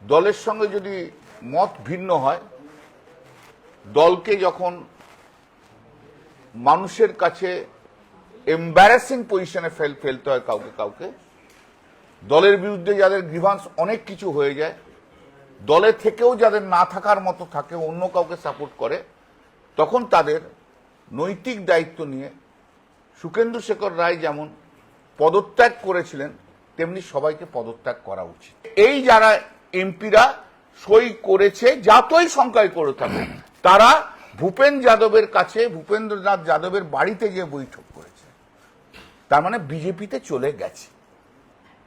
দলের সঙ্গে যদি মত ভিন্ন হয়, দলকে যখন মানুষের কাছে এম্বারাসিং পজিশনে ফেলতে হয় কাউকে কাউকে, দলের বিরুদ্ধে যাদের গ্রিভান্স অনেক কিছু হয়ে যায়, দলে থেকেও যাদের না থাকার মতো থাকে, অন্য কাউকে সাপোর্ট করে, তখন তাদের নৈতিক দায়িত্ব নিয়ে সুখেন্দু শেখর রায় যেমন পদত্যাগ করেছিলেন, তেমনি সবাইকে পদত্যাগ করা উচিত। এই যারা এমপিরা সই করেছে, যতই সংখ্যায় করে থাকে, তারা ভূপেন যাদবের কাছে, ভূপেন্দ্রনাথ যাদবের বাড়িতে গিয়ে বৈঠক করেছে। তার মানে বিজেপিতে চলে গেছে।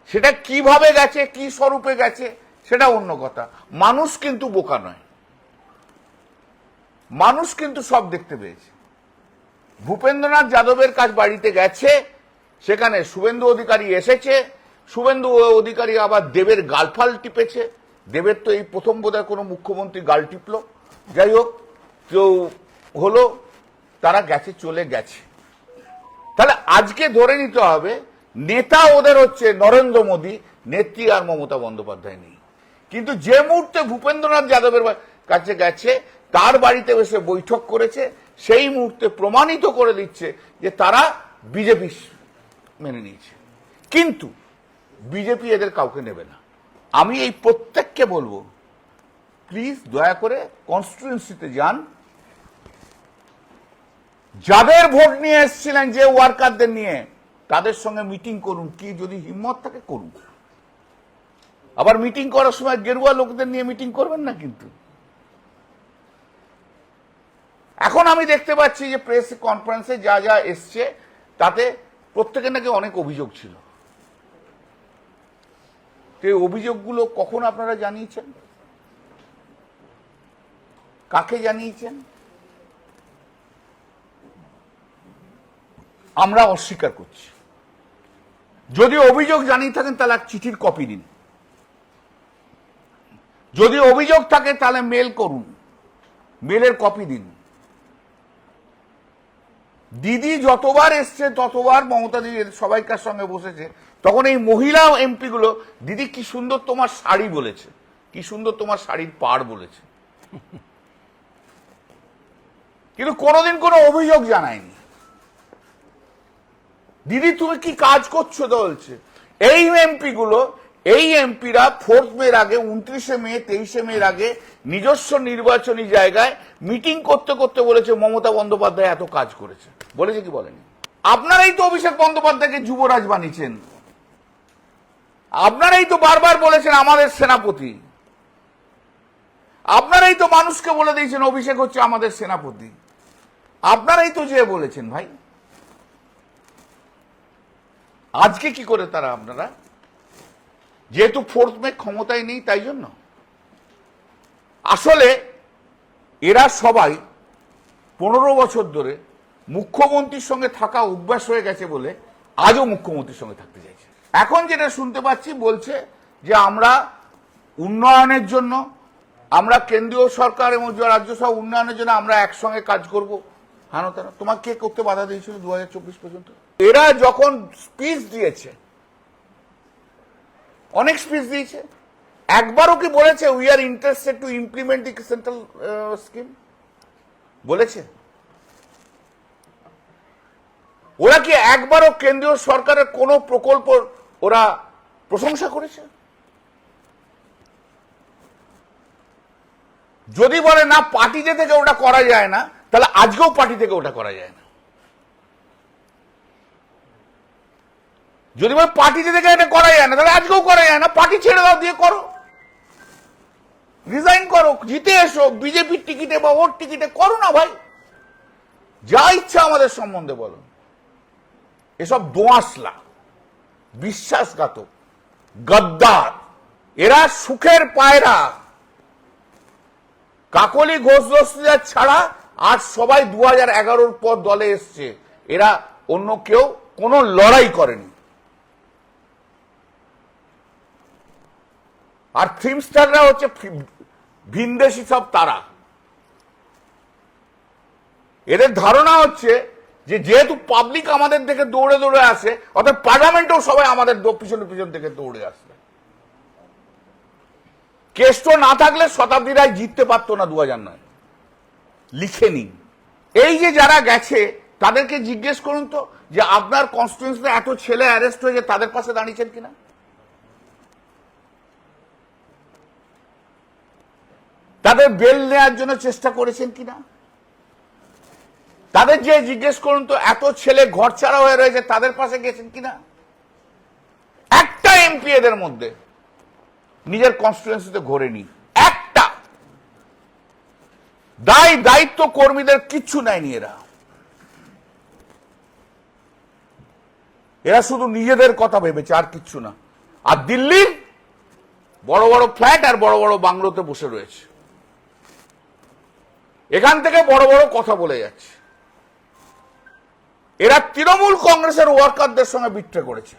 সেটা কিভাবে গেছে, কি স্বরূপে গেছে, সেটা অন্য কথা। মানুষ কিন্তু বোকা নয়, মানুষ কিন্তু সব দেখতে পেয়েছে। ভূপেন্দ্রনাথ যাদবের কাছে বাড়িতে গেছে, সেখানে শুভেন্দু অধিকারী এসেছে, শুভেন্দু অধিকারী আবার দেবের গালফাল টিপেছে। দেবের তো এই প্রথম বোধহয় কোনো মুখ্যমন্ত্রী গাল টিপল। যাই হোক, কেউ হলো, তারা গেছে, চলে গেছে। তাহলে আজকে ধরে নিতে হবে নেতা ওদের হচ্ছে নরেন্দ্র মোদী, নেত্রী আর মমতা বন্দ্যোপাধ্যায় নেই। কিন্তু যে মুহূর্তে ভূপেন্দ্রনাথ যাদবের কাছে গেছে, তার বাড়িতে বসে বৈঠক করেছে, সেই মুহূর্তে প্রমাণিত করে দিচ্ছে যে তারা বিজেপি মেনে নিয়েছে। কিন্তু বিজেপি এদের কাউকে নেবে না। আমি এই প্রত্যেককে বলবো, প্লিজ দয়া করে কনস্টিটিউয়েন্সিতে যান, যাদের ভোট নিয়ে এসেছিলেন, যে ওয়ার্কারদের নিয়ে, তাদের সঙ্গে মিটিং করুন। কি যদি হিম্মত থাকে করুন। আবার মিটিং করার সময় গেরুয়া লোকদের নিয়ে মিটিং করবেন না। কিন্তু এখন আমি দেখতে পাচ্ছি যে প্রেস কনফারেন্সে যা যা এসছে, তাতে প্রত্যেকের নাকি অনেক অভিযোগ ছিল। এই অভিযোগগুলো কখন আপনারা জানিয়েছেন, কাকে জানিয়েছেন? আমরা অস্বীকার করছি। যদি অভিযোগ জানিয়ে থাকেন তাহলে এক চিঠির কপি দিন। যদি অভিযোগ থাকে তাহলে মেল করুন, মেলের কপি দিন। দিদি যতবার এসছে ততবার মমতা দিদি সবাইকার সঙ্গে বসেছে, তখন এই মহিলা এমপি গুলো, দিদি কি সুন্দর তোমার শাড়ি বলেছে, কি সুন্দর তোমার শাড়ির পাড় বলেছে, কিন্তু কোনোদিন কোনো অভিযোগ জানায়নি। দিদি তুমি কি কাজ করছো বলছে। এই এমপি গুলো, এই এমপিরা 4 মের আগে, 29শে মে, 23শে মের আগে নিজস্ব নির্বাচনী জায়গায় মিটিং করতে করতে বলেছে মমতা বন্দ্যোপাধ্যায় এত কাজ করেছে। বলেছে কি বলেনি? আপনারাই তো অভিষেক বন্দ্যোপাধ্যায়কে যুবরাজ বানিয়েছেন। আপনারাই তো বারবার বলেছেন আমাদের সেনাপতি। আপনারাই তো মানুষকে বলে দিয়েছেন অভিষেক হচ্ছে আমাদের সেনাপতি। আপনারাই তো যে বলেছেন ভাই। আজকে কি করে তারা, আপনারা যেহেতু 4 মে ক্ষমতায় নেই তাই জন্য? আসলে এরা সবাই 15 বছর ধরে মুখ্যমন্ত্রীর সঙ্গে থাকা অভ্যাস হয়ে গেছে বলে আজও মুখ্যমন্ত্রীর সঙ্গে থাকতে চাইছে। এখন যেটা শুনতে পাচ্ছি, বলছে যে আমরা উন্নয়নের জন্য, আমরা কেন্দ্রীয় সরকার এবং রাজ্য সরকার উন্নয়নের জন্য আমরা একসঙ্গে কাজ করব। হ্যাঁ, তোমার কে করতে বাধা দিয়েছিল 2024 পর্যন্ত? এরা যখন স্পিচ দিয়েছে, অনেক স্পিচ দিয়েছে, একবারও কি বলেছে we are interested to implement the central scheme? বলেছে? ওরা কি একবারও কেন্দ্রীয় সরকারের কোন প্রকল্প ওরা প্রশংসা করেছে? যদি বলে না পার্টিতে থেকে ওটা করা যায় না, তাহলে আজকেও পার্টি থেকে ওটা করা যায় না। যদি বলে পার্টিতে থেকে এটা করা যায় না, তাহলে আজকেও করা যায় না। পার্টি ছেড়ে দাও, দিয়ে করো, রিজাইন করো, জিতে এসো, বিজেপির টিকিটে বা ওর টিকিটে করো না ভাই, যা ইচ্ছা আমাদের সম্বন্ধে বলো। এসব দোঁয়াশলা, বিশ্বাসঘাতক, গদ্দার, এরা সুখের পায়রা। কাকলি ঘোষ দস্তিদার ছাড়া আর সবাই 2011-র পর দলে এসছে। এরা অন্য কেউ কোনো লড়াই করেনি। আর ফিল্মস্টাররা হচ্ছে ভিনদেশি সব তারা। এদের ধারণা হচ্ছে যে যেহেতু পাবলিক আমাদের থেকে দৌড়ে দৌড়ে আসে, অর্থাৎ পার্লামেন্টেও সবাই আমাদের পিছনে পিছন থেকে দৌড়ে আসবে। কেষ্ট না থাকলে শতাব্দী রায় জিততে পারতো না 2009 লিখে নিন। এই যে যারা গেছে তাদেরকে জিজ্ঞেস করুন তো যে আপনার কনস্টিটিউয়েন্সিতে এত ছেলে অ্যারেস্ট হয়েছে, তাদের পাশে দাঁড়িয়েছেন কিনা? তাদের বেল নেওয়ার জন্য চেষ্টা করেছেন কিনা? তাদের যে জিজ্ঞেস করুন তো এত ছেলে ঘরছাড়া হয়ে রয়েছে, তাদের পাশে গেছেন কিনা? একটা এমপি এদের মধ্যে নিজের কনস্টিটিউয়েন্সিতে ঘোরেনি, একটা। দায়িত্ব কর্মীদের কিচ্ছু নেয়নি এরা শুধু নিজেদের কথা ভেবেছে, আর কিচ্ছু না। আর দিল্লির বড় বড় ফ্ল্যাট আর বড় বড় বাংলোতে বসে রয়েছে, এখান থেকে বড় বড় কথা বলে যাচ্ছে। এরা তৃণমূল কংগ্রেসের ওয়ার্কারদের সঙ্গে বিট্রে করেছে।